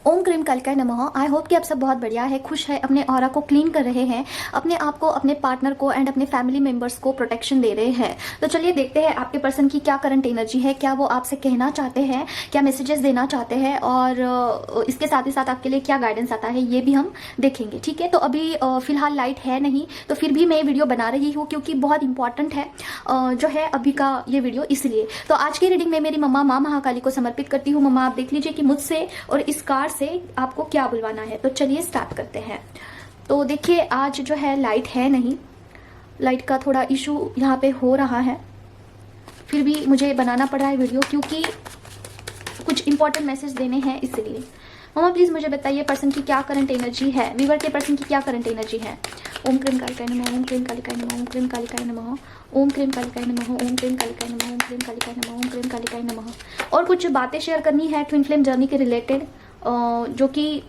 ओम क्रीम कालिकाय नमः। आई होप कि आप सब बहुत बढ़िया है, खुश है, अपने ऑरा को क्लीन कर रहे हैं, अपने आप को, अपने पार्टनर को एंड अपने फैमिली मेंबर्स को प्रोटेक्शन दे रहे हैं। तो चलिए देखते हैं आपके पर्सन की क्या करंट एनर्जी है, क्या वो आपसे कहना चाहते हैं, क्या मैसेजेस देना चाहते हैं और इसके साथ ही साथ आपके लिए क्या गाइडेंस आता है ये भी हम देखेंगे। ठीक है, तो अभी फिलहाल लाइट है नहीं, तो फिर भी मैं वीडियो बना रही हूँ क्योंकि बहुत इंपॉर्टेंट है जो है अभी का ये वीडियो, इसलिए। तो आज की रीडिंग में मेरी मम्मा माँ महाकाली को समर्पित करती हूँ। मम्मा आप देख लीजिए कि मुझसे और इस कार्ड से आपको क्या बुलवाना है। तो चलिए स्टार्ट करते हैं। तो देखिए आज जो है लाइट है नहीं, लाइट का थोड़ा इशू यहाँ पे हो रहा है, फिर भी मुझे बनाना पड़ रहा है वीडियो क्योंकि कुछ इंपॉर्टेंट मैसेज देने हैं, इसलिए। मम्मा प्लीज मुझे बताइए पर्सन की क्या करंट एनर्जी है, वीवर के पर्सन की क्या करंट एनर्जी है। ओम क्रीम कालिकाय नमः, ओम क्रीम कालिकाय नमः, ओम क्रीम कालिकाय नमः, ओम क्रीम कालिकाय नमः, ओम क्रीम कालिकाय नमः, ओम क्रीम कालिकाय नमः, ओम क्रीम कालिकाय नमः। और कुछ बातें शेयर करनी है ट्विन फ्लेम जर्नी के रिलेटेड जो कि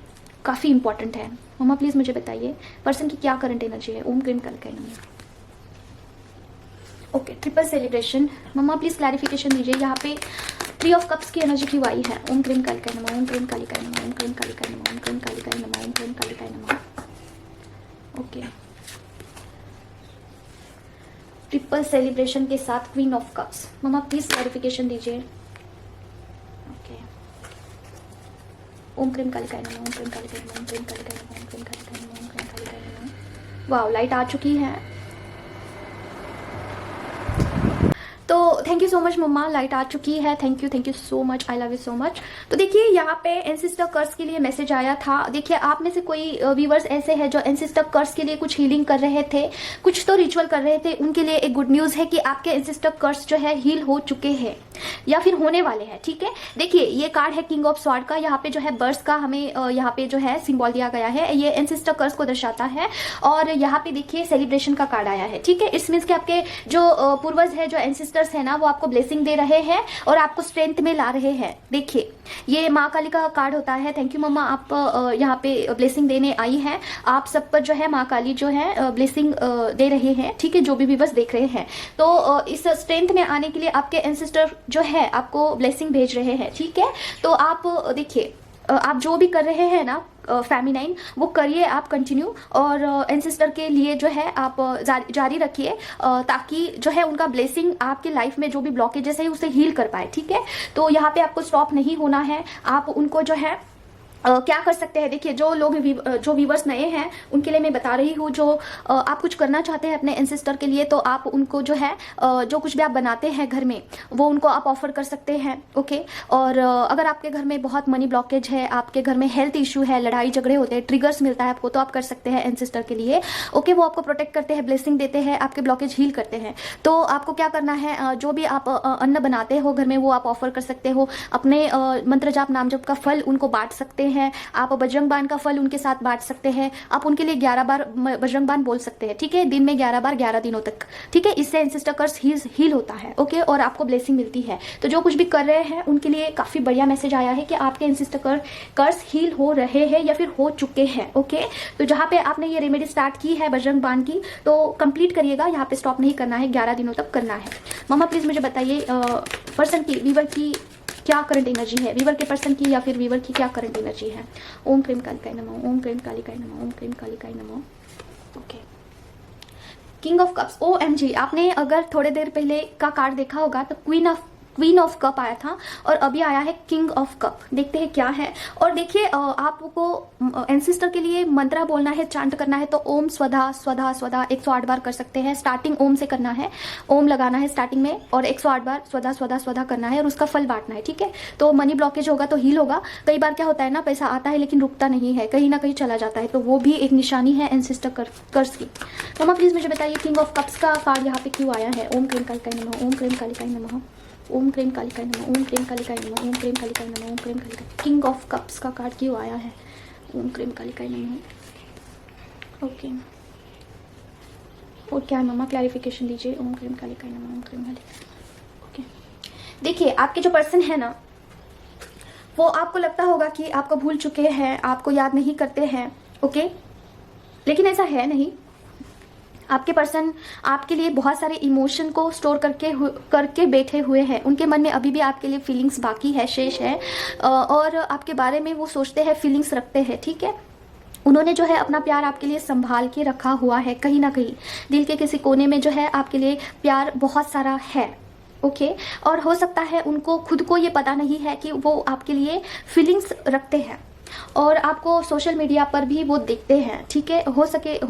काफ़ी इंपॉर्टेंट है। मम्मा प्लीज मुझे बताइए पर्सन की क्या करंट एनर्जी है। ओम क्रीम कालिकाय नमः। Okay, triple celebration. Mama please clarification दीजिए, यहाँ पे 3 ऑफ कप्स की एनर्जी क्यों आई है। ओम क्रीम कालिकाय नमः, ओम क्रीम कालिकाय नमः, ओम क्रीम कालिकाय नमः, ओम क्रीम कालिकाय नमः, ओम क्रीम कालिकाय नमः। ओके, ट्रिपल सेलिब्रेशन के साथ queen of cups. Mama please clarification दीजिए। ओके, ओम क्रीम कालिकाय नमः, ओम क्रीम कालिकाय नमः, ओम क्रीम कालिकाय नमः, ओम क्रीम कालिकाय नमः, ओम क्रीम कालिकाय नमः। वाओ, लाइट आ चुकी है। तो थैंक यू सो मच मम्मा, लाइट आ चुकी है। Thank you so much, I love you so much. तो देखिए यहाँ पे एंसेस्टर कर्स के लिए मैसेज आया था। देखिए आप में से कोई व्यूवर्स ऐसे हैं जो एंसेस्टर कर्स के लिए कुछ हीलिंग कर रहे थे, कुछ तो रिचुअल कर रहे थे। उनके लिए एक गुड न्यूज है कि आपके एंसेस्टर कर्स जो है हील हो चुके हैं या फिर होने वाले हैं। ठीक है, देखिए ये कार्ड है किंग ऑफ स्वॉर्ड का। यहाँ पे जो है बर्ड्स का हमें यहाँ पे जो है सिंबल दिया गया है, ये एंसेस्टर कर्स को दर्शाता है। और यहाँ पे देखिए सेलिब्रेशन का कार्ड आया है। ठीक है, इट्स मीन्स कि आपके जो पूर्वज है, जो एंसेस्टर्स है ना, वो आपको ब्लेसिंग दे रहे हैं और आपको स्ट्रेंथ में ला रहे हैं। देखिए ये माँ काली का कार्ड होता है। थैंक यू मम्मा, आप यहाँ पे ब्लेसिंग देने आई हैं। आप सब पर जो है माँ काली जो है ब्लेसिंग दे रहे हैं। ठीक है, जो भी व्यूअर्स देख रहे हैं, तो इस स्ट्रेंथ में आने के लिए आपके एंसेस्टर जो है आपको ब्लेसिंग भेज रहे हैं। ठीक है, तो आप देखिए आप जो भी कर रहे हैं ना फेमिनाइन, वो करिए आप कंटिन्यू, और एंसेस्टर के लिए जो है आप जारी रखिए ताकि जो है उनका ब्लेसिंग आपके लाइफ में जो भी ब्लॉकेजेस है उसे हील कर पाए। ठीक है, तो यहाँ पे आपको स्टॉप नहीं होना है। आप उनको जो है क्या कर सकते हैं, देखिए जो लोग जो व्यूवर्स नए हैं उनके लिए मैं बता रही हूँ, जो आप कुछ करना चाहते हैं अपने एंसेस्टर के लिए, तो आप उनको जो है जो कुछ भी आप बनाते हैं घर में वो उनको आप ऑफर कर सकते हैं। ओके, और अगर आपके घर में बहुत मनी ब्लॉकेज है, आपके घर में हेल्थ इशू है, लड़ाई झगड़े होते हैं, ट्रिगर्स मिलता है आपको, तो आप कर सकते हैं एंसेस्टर के लिए। ओके, वो आपको प्रोटेक्ट करते हैं, ब्लेसिंग देते हैं, आपके ब्लॉकेज हील करते हैं। तो आपको क्या करना है, जो भी आप अन्न बनाते हो घर में वो आप ऑफर कर सकते हो। अपने मंत्र जाप नाम जप का फल उनको बांट सकते हैं। आप बजरंग बाण का फल उनके साथ बांट सकते हैं। आप उनके लिए 11 बार बजरंग बाण बोल सकते हैं। ठीक है, दिन में 11 बार 11 दिनों तक। ठीक है, इससे एंसेस्टर कर्स हील होता है। ओके, और आपको ब्लेसिंग मिलती है। तो जो कुछ भी कर रहे हैं उनके लिए काफी बढ़िया मैसेज आया है कि आपके एंसेस्टर कर्स हील हो रहे हैं या फिर हो चुके हैं। ओके, तो जहां पे आपने ये रेमेडी स्टार्ट की है बजरंग बाण की, तो कंप्लीट करिएगा, यहाँ पे स्टॉप नहीं करना है, 11 दिनों तक करना है। मम्मा प्लीज मुझे बताइए पर्सन की, वीवर की क्या करंट एनर्जी है, वीवर के पर्सन की या फिर वीवर की क्या करंट एनर्जी है। ओम क्रीम कालिकाय नमः, ओम क्रीम कालिकाय नमः, ओम क्रीम कालिकाय नमः। Okay, king of cups. OMG, आपने अगर थोड़े देर पहले का कार्ड देखा होगा तो क्वीन ऑफ कप आया था और अभी आया है किंग ऑफ कप। देखते हैं क्या है। और देखिए आपको एंसेस्टर के लिए मंत्रा बोलना है, चांट करना है, तो ओम स्वधा स्वधा स्वधा 108 बार कर सकते हैं। स्टार्टिंग ओम से करना है, ओम लगाना है स्टार्टिंग में और 108 बार स्वधा स्वधा स्वधा करना है और उसका फल बांटना है। ठीक है, तो मनी ब्लॉकेज होगा तो हील होगा। कई बार क्या होता है ना, पैसा आता है लेकिन रुकता नहीं है, कहीं ना कहीं चला जाता है, तो वो भी एक निशानी है एंसेस्टर कर्स की। मम्मा प्लीज मुझे बताइए किंग ऑफ कप्स का कार्ड यहाँ पे क्यों आया है। ओम क्रीम कालिकाय नमः, ओम क्रीम कालिकाय नमः, ओम क्रीम कालिकाय नमः, ओम क्रीम कालिकाय नमः, ओम क्रीम कालिकाय नमः, ओम क्रीम कालिकाय। किंग ऑफ कप्स का कार्ड क्यों आया है। ओम क्रीम कालिकाय नमः। ओके, और क्या है मम्मा, क्लैरिफिकेशन दीजिए। ओम क्रीम कालिकाय नमः, ओम क्रीम कालिकाय। ओके, देखिए आपके जो पर्सन है ना, वो आपको लगता होगा कि आपको भूल चुके हैं, आपको याद नहीं करते हैं। ओके, लेकिन ऐसा है नहीं। आपके पर्सन आपके लिए बहुत सारे इमोशन को स्टोर करके बैठे हुए हैं। उनके मन में अभी भी आपके लिए फीलिंग्स बाकी है, शेष है, और आपके बारे में वो सोचते हैं, फीलिंग्स रखते हैं, ठीक है। उन्होंने जो है अपना प्यार आपके लिए संभाल के रखा हुआ है, कहीं ना कहीं दिल के किसी कोने में जो है आपके लिए प्यार बहुत सारा है, ओके। और हो सकता है उनको खुद को ये पता नहीं है कि वो आपके लिए फीलिंग्स रखते हैं, और आपको सोशल मीडिया पर भी वो देखते हैं, ठीक है। हो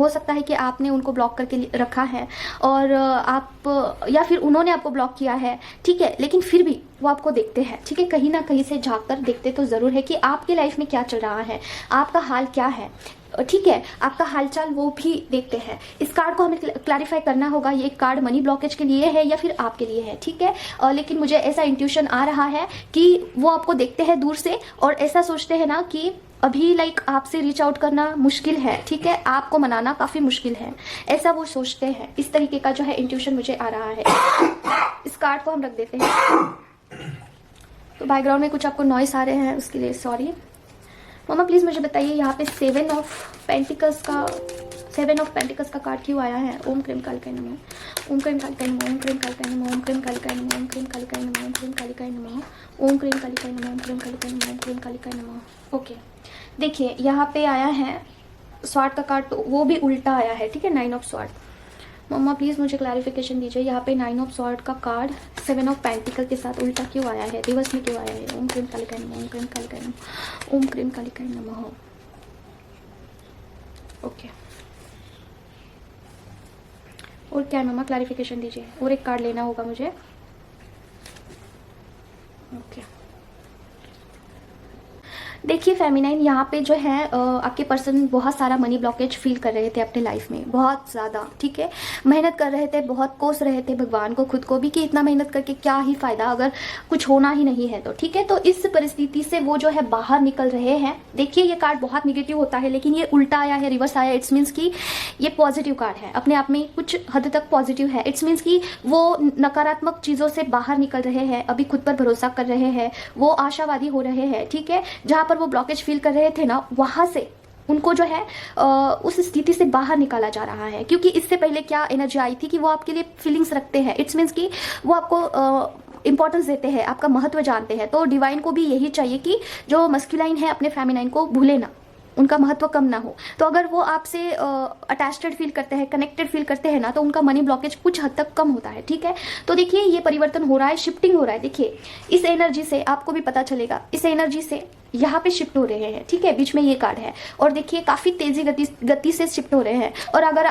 सकता है कि आपने उनको ब्लॉक करके रखा है, और आप या फिर उन्होंने आपको ब्लॉक किया है, ठीक है, लेकिन फिर भी वो आपको देखते हैं, ठीक है। कहीं ना कहीं से झांक कर देखते तो ज़रूर है कि आपके लाइफ में क्या चल रहा है, आपका हाल क्या है, ठीक है, आपका हालचाल वो भी देखते हैं। इस कार्ड को हमें क्लैरिफाई करना होगा, ये कार्ड मनी ब्लॉकेज के लिए है या फिर आपके लिए है, ठीक है। लेकिन मुझे ऐसा इंट्यूशन आ रहा है कि वो आपको देखते हैं दूर से, और ऐसा सोचते हैं ना कि अभी लाइक आपसे रीच आउट करना मुश्किल है, ठीक है, आपको मनाना काफ़ी मुश्किल है, ऐसा वो सोचते हैं। इस तरीके का जो है इंट्यूशन मुझे आ रहा है। इस कार्ड को हम रख देते हैं। तो बैकग्राउंड में कुछ आपको नॉइस आ रहे हैं, उसके लिए सॉरी। मामा प्लीज़ मुझे बताइए यहाँ पे 7 ऑफ पेंटिकल्स का कार्ड क्यों आया है? ओम क्रीम कालिकाय नमः, ओम क्रीम कालिकाय नमः, ओम क्रीम कालिकाय नमः, ओम क्रीम कालिकाय नमः, ओम क्रीम कालिकाय नमः, ओम क्रीम कालिकाय नमः, ओम क्रीम कालिकाय नमः, ओम क्रीम कालिकाय नमः, ओम क्रीम कालिकाय नमः। ओके, देखिए यहाँ पे आया है स्वॉर्ड का कार्ड, तो वो भी उल्टा आया है, ठीक है, 9 ऑफ स्वॉर्ड। मम्मा प्लीज़ मुझे क्लैरिफिकेशन दीजिए, यहाँ पे 9 ऑफ स्वॉर्ड का कार्ड 7 ऑफ पेंटिकल के साथ उल्टा क्यों आया है, रिवर्स में क्यों आया है? ओम क्रीम कालिकाय नमः, ओम क्रीम कालिकाय नमः, ओम क्रीम कालिकाय नमः। ओके, और क्या है मम्मा, क्लैरिफिकेशन दीजिए, और एक कार्ड लेना होगा मुझे। ओके, देखिए फेमिनाइन, यहाँ पे जो है आपके पर्सन बहुत सारा मनी ब्लॉकेज फील कर रहे थे अपने लाइफ में, बहुत ज़्यादा, ठीक है। मेहनत कर रहे थे, बहुत कोस रहे थे भगवान को, खुद को भी, कि इतना मेहनत करके क्या ही फ़ायदा अगर कुछ होना ही नहीं है तो, ठीक है। तो इस परिस्थिति से वो जो है बाहर निकल रहे हैं। देखिए ये कार्ड बहुत निगेटिव होता है, लेकिन ये उल्टा आया है, रिवर्स आया, इट्स मीन्स कि ये पॉजिटिव कार्ड है, अपने आप में कुछ हद तक पॉजिटिव है। इट्स मीन्स कि वो नकारात्मक चीज़ों से बाहर निकल रहे हैं, अभी खुद पर भरोसा कर रहे हैं, वो आशावादी हो रहे हैं, ठीक है। जहाँ पर वो ब्लॉकेज फील कर रहे थे ना, वहां से उनको जो है उस स्थिति से बाहर निकाला जा रहा है। क्योंकि इससे पहले क्या एनर्जी आई थी कि वो आपके लिए फीलिंग्स रखते हैं, इट्स मीन्स कि वो आपको इंपॉर्टेंस देते हैं, आपका महत्व जानते हैं। तो डिवाइन को भी यही चाहिए कि जो मस्कुलाइन है अपने फेमिनाइन को भूले ना, उनका महत्व कम ना हो। तो अगर वो आपसे अटैच्ड फील करते हैं, कनेक्टेड फील करते हैं ना, तो उनका मनी ब्लॉकेज कुछ हद तक कम होता है, ठीक है। तो देखिए ये परिवर्तन हो रहा है, शिफ्टिंग हो रहा है। देखिए इस एनर्जी से आपको भी पता चलेगा, इस एनर्जी से यहाँ पे शिफ्ट हो रहे हैं, ठीक है। बीच में ये कार्ड है, और देखिए काफी तेजी गति से शिफ्ट हो रहे हैं। और अगर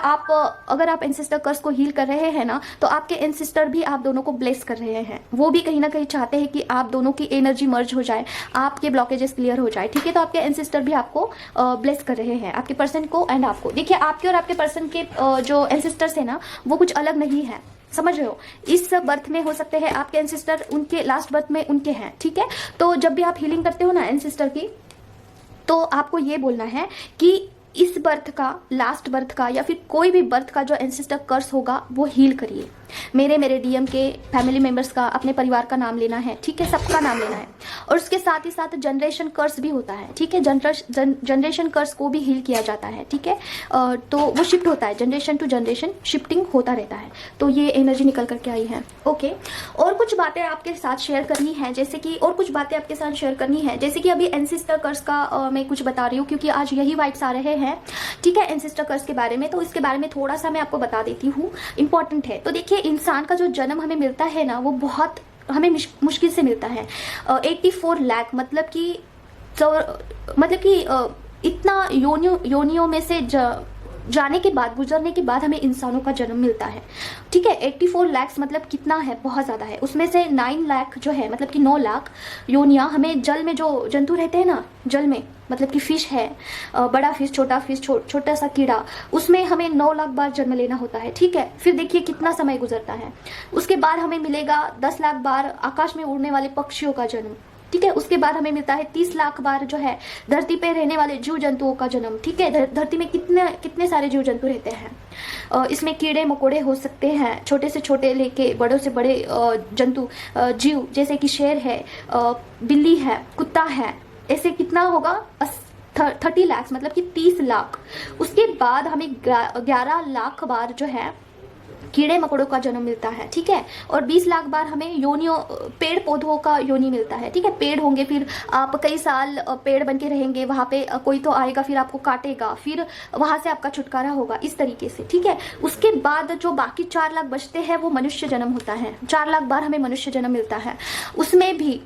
आप एंसेस्टर कर्स को हील कर रहे हैं ना, तो आपके एंसेस्टर भी आप दोनों को ब्लेस कर रहे हैं। वो भी कहीं ना कहीं चाहते हैं कि आप दोनों की एनर्जी मर्ज हो जाए, आपके ब्लॉकेजेस क्लियर हो जाए, ठीक है। तो आपके एंसेस्टर भी आपको ब्लेस कर रहे हैं, आपके पर्सन को एंड आपको। देखिए आपके और आपके पर्सन के जो एंसेस्टर्स है ना, वो कुछ अलग नहीं है, समझ रहे हो। इस बर्थ में हो सकते हैं आपके एंसेस्टर उनके लास्ट बर्थ में उनके हैं, ठीक है। तो जब भी आप हीलिंग करते हो ना एंसेस्टर की, तो आपको ये बोलना है कि इस बर्थ का, लास्ट बर्थ का, या फिर कोई भी बर्थ का जो एंसेस्टर कर्स होगा वो हील करिए। मेरे डीएम के फैमिली मेंबर्स का, अपने परिवार का नाम लेना है, ठीक है, सबका नाम लेना है। और उसके साथ ही साथ जनरेशन कर्स भी होता है, ठीक है। जनरेशन कर्स को भी हील किया जाता है, ठीक है। तो वो शिफ्ट होता है, जनरेशन टू जनरेशन शिफ्टिंग होता रहता है। तो ये एनर्जी निकल करके आई है, ओके। और कुछ बातें आपके साथ शेयर करनी है, जैसे कि अभी एंसेस्टर कर्स का मैं कुछ बता रही हूँ, क्योंकि आज यही वाइब्स आ रहे हैं, ठीक है, एंसेस्टर कर्स के बारे में। तो इसके बारे में थोड़ा सा मैं आपको बता देती हूँ, इंपॉर्टेंट है। तो देखिए इंसान का जो जन्म हमें मिलता है ना, वो बहुत हमें मुश्किल से मिलता है। 84 लाख मतलब कि इतना योनियों में से जाने के बाद, गुजरने के बाद हमें इंसानों का जन्म मिलता है, ठीक है। 84 लाख मतलब कितना है, बहुत ज़्यादा है। उसमें से 9 लाख जो है, मतलब कि 9 लाख योनियाँ हमें जल में जो जंतु रहते हैं ना, जल में, मतलब कि फिश है, बड़ा फिश, छोटा फिश, छोटा सा कीड़ा, उसमें हमें 9 लाख बार जन्म लेना होता है, ठीक है। फिर देखिए कितना समय गुजरता है। उसके बाद हमें मिलेगा 10 लाख बार आकाश में उड़ने वाले पक्षियों का जन्म, ठीक है। उसके बाद हमें मिलता है 30 लाख बार जो है धरती पे रहने वाले जीव जंतुओं का जन्म, ठीक है। धरती में कितने सारे जीव जंतु रहते हैं। इसमें कीड़े मकोड़े हो सकते हैं, छोटे से छोटे लेके बड़ों से बड़े जंतु, जीव, जैसे कि शेर है, बिल्ली है, कुत्ता है, ऐसे कितना होगा, 30 लाख मतलब कि 30 लाख। उसके बाद हमें 11 लाख बार जो है कीड़े मकोड़ों का जन्म मिलता है, ठीक है। और 20 लाख बार हमें योनियों, पेड़ पौधों का योनि मिलता है, ठीक है। पेड़ होंगे, फिर आप कई साल पेड़ बन के रहेंगे, वहाँ पे कोई तो आएगा फिर आपको काटेगा, फिर वहाँ से आपका छुटकारा होगा, इस तरीके से, ठीक है। उसके बाद जो बाकी 4 लाख बचते हैं वो मनुष्य जन्म होता है। 4 लाख बार हमें मनुष्य जन्म मिलता है। उसमें भी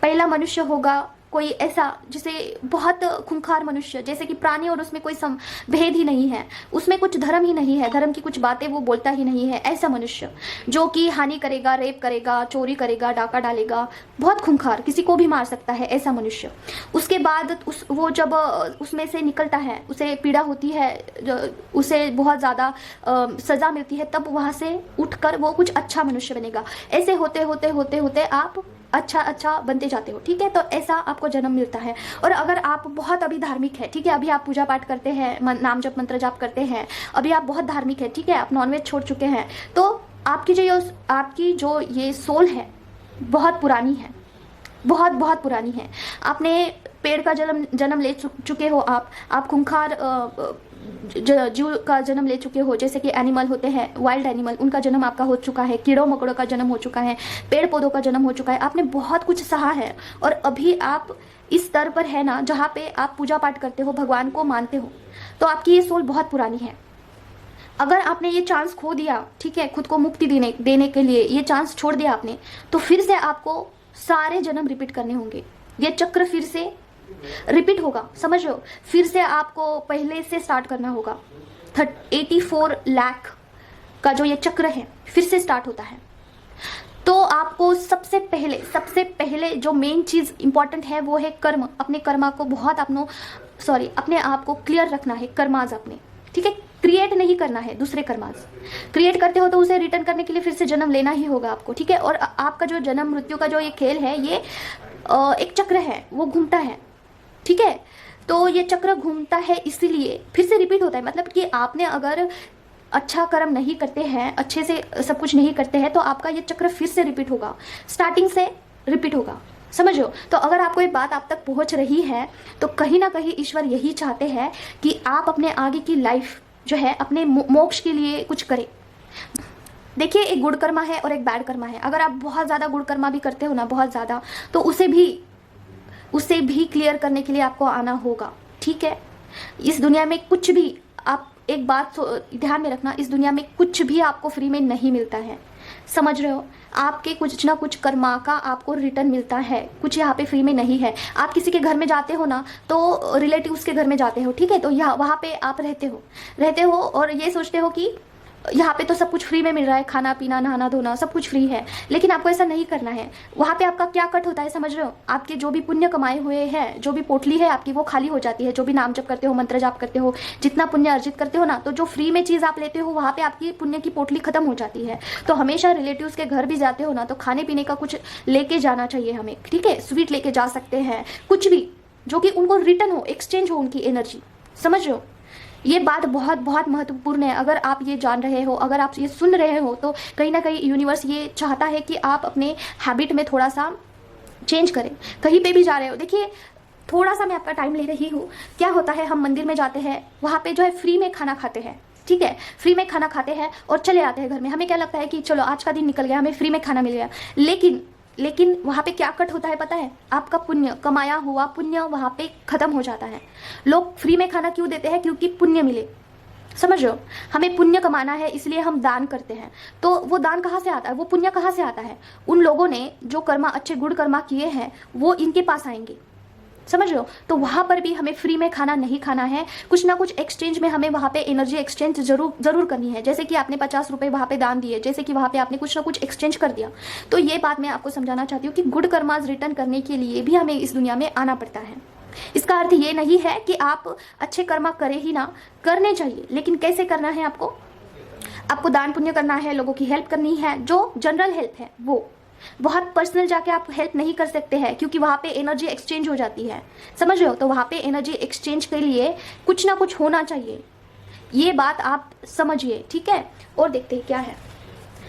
पहला मनुष्य होगा कोई ऐसा जिसे बहुत खूंखार मनुष्य, जैसे कि प्राणी और उसमें कोई भेद ही नहीं है, उसमें कुछ धर्म ही नहीं है, धर्म की कुछ बातें वो बोलता ही नहीं है, ऐसा मनुष्य जो कि हानि करेगा, रेप करेगा, चोरी करेगा, डाका डालेगा, बहुत खूंखार, किसी को भी मार सकता है, ऐसा मनुष्य। उसके बाद वो जब उसमें से निकलता है, उसे पीड़ा होती है, उसे बहुत ज़्यादा सज़ा मिलती है, तब वहाँ से उठकर वो कुछ अच्छा मनुष्य बनेगा। ऐसे होते होते होते होते आप अच्छा बनते जाते हो, ठीक है। तो ऐसा आपको जन्म मिलता है। और अगर आप बहुत अभी धार्मिक है, ठीक है, अभी आप पूजा पाठ करते हैं, नाम जप मंत्र जाप करते हैं, अभी आप बहुत धार्मिक है, ठीक है, आप नॉनवेज छोड़ चुके हैं, तो आपकी जो ये सोल है बहुत पुरानी है, बहुत पुरानी है। आपने पेड़ का जन्म ले चुके हो, आप खूंखार जीव का जन्म ले चुके हो, जैसे कि एनिमल होते हैं, वाइल्ड एनिमल, उनका जन्म आपका हो चुका है, कीड़ों मकोड़ों का जन्म हो चुका है, पेड़ पौधों का जन्म हो चुका है, आपने बहुत कुछ सहा है। और अभी आप इस स्तर पर है ना जहाँ पे आप पूजा पाठ करते हो, भगवान को मानते हो, तो आपकी ये सोल बहुत पुरानी है। अगर आपने ये चांस खो दिया, ठीक है, खुद को मुक्ति देने के लिए ये चांस छोड़ दिया आपने, तो फिर से आपको सारे जन्म रिपीट करने होंगे। ये चक्र फिर से रिपीट होगा, समझ रहे हो। फिर से आपको पहले से स्टार्ट करना होगा। 84 लाख का जो ये चक्र है फिर से स्टार्ट होता है। तो आपको सबसे पहले जो मेन चीज इंपॉर्टेंट है वो है कर्म। अपने कर्मा को बहुत अपने आप को क्लियर रखना है, कर्माज अपने, ठीक है। क्रिएट नहीं करना है दूसरे कर्माज। क्रिएट करते हो तो उसे रिटर्न करने के लिए फिर से जन्म लेना ही होगा आपको, ठीक है। और आपका जो जन्म मृत्यु का जो ये खेल है, ये एक चक्र है, वो घूमता है, ठीक है। तो ये चक्र घूमता है, इसीलिए फिर से रिपीट होता है। मतलब कि आपने अगर अच्छा कर्म नहीं करते हैं, अच्छे से सब कुछ नहीं करते हैं, तो आपका ये चक्र फिर से रिपीट होगा, स्टार्टिंग से रिपीट होगा, समझ लो। तो अगर आपको ये बात आप तक पहुंच रही है, तो कहीं ना कहीं ईश्वर यही चाहते हैं कि आप अपने आगे की लाइफ जो है, अपने मोक्ष के लिए कुछ करें। देखिए, एक गुड कर्मा है और एक बैड कर्मा है। अगर आप बहुत ज़्यादा गुड कर्मा भी करते हो ना, बहुत ज़्यादा, तो उसे भी क्लियर करने के लिए आपको आना होगा, ठीक है। इस दुनिया में कुछ भी, आप एक बात ध्यान में रखना, इस दुनिया में कुछ भी आपको फ्री में नहीं मिलता है, समझ रहे हो। आपके कुछ ना कुछ कर्मा का आपको रिटर्न मिलता है, कुछ यहाँ पे फ्री में नहीं है। आप किसी के घर में जाते हो ना, तो रिलेटिव्स के घर में जाते हो, ठीक है, तो यहाँ वहाँ पे आप रहते हो और ये सोचते हो कि यहाँ पे तो सब कुछ फ्री में मिल रहा है, खाना पीना नहाना धोना सब कुछ फ्री है, लेकिन आपको ऐसा नहीं करना है। वहाँ पे आपका क्या कट होता है, समझ रहे हो। आपके जो भी पुण्य कमाए हुए हैं, जो भी पोटली है आपकी, वो खाली हो जाती है। जो भी नाम जप करते हो, मंत्र जाप करते हो, जितना पुण्य अर्जित करते हो ना, तो जो फ्री में चीज़ आप लेते हो, वहाँ पे आपकी पुण्य की पोटली खत्म हो जाती है। तो हमेशा रिलेटिव्स के घर भी जाते हो ना, तो खाने पीने का कुछ लेके जाना चाहिए हमें, ठीक है। स्वीट लेके जा सकते हैं, कुछ भी जो कि उनको रिटर्न हो, एक्सचेंज हो उनकी एनर्जी, समझ रहे हो। ये बात बहुत महत्वपूर्ण है। अगर आप ये जान रहे हो, अगर आप ये सुन रहे हो, तो कहीं ना कहीं यूनिवर्स ये चाहता है कि आप अपने हैबिट में थोड़ा सा चेंज करें। कहीं पे भी जा रहे हो, देखिए थोड़ा सा मैं आपका टाइम ले रही हूँ। क्या होता है, हम मंदिर में जाते हैं, वहाँ पे जो है फ्री में खाना खाते हैं, ठीक है, फ्री में खाना खाते हैं और चले आते हैं घर में। हमें क्या लगता है कि चलो आज का दिन निकल गया, हमें फ्री में खाना मिल गया। लेकिन वहाँ पे क्या कट होता है पता है, आपका पुण्य, कमाया हुआ पुण्य वहाँ पे खत्म हो जाता है। लोग फ्री में खाना क्यों देते हैं, क्योंकि पुण्य मिले, समझ रहे हो। हमें पुण्य कमाना है, इसलिए हम दान करते हैं। तो वो दान कहाँ से आता है, वो पुण्य कहाँ से आता है, उन लोगों ने जो कर्मा, अच्छे गुड कर्मा किए हैं, वो इनके पास आएंगे, समझ रहे हो। तो वहाँ पर भी हमें फ्री में खाना नहीं खाना है, कुछ ना कुछ एक्सचेंज में हमें वहाँ पे एनर्जी एक्सचेंज जरूर करनी है। जैसे कि आपने 50 रुपये वहाँ पे दान दिए, जैसे कि वहाँ पे आपने कुछ ना कुछ एक्सचेंज कर दिया। तो ये बात मैं आपको समझाना चाहती हूँ कि गुड कर्माज रिटर्न करने के लिए भी हमें इस दुनिया में आना पड़ता है। इसका अर्थ ये नहीं है कि आप अच्छे कर्मा करें ही ना, करने चाहिए, लेकिन कैसे करना है, आपको दान पुण्य करना है, लोगों की हेल्प करनी है। जो जनरल हेल्प है, वो बहुत पर्सनल जाके आप हेल्प नहीं कर सकते हैं, क्योंकि वहाँ पे एनर्जी एक्सचेंज हो जाती है, समझ रहे हो। तो वहाँ पे एनर्जी एक्सचेंज के लिए कुछ ना कुछ होना चाहिए, ये बात आप समझिए, ठीक है। और देखते हैं क्या है।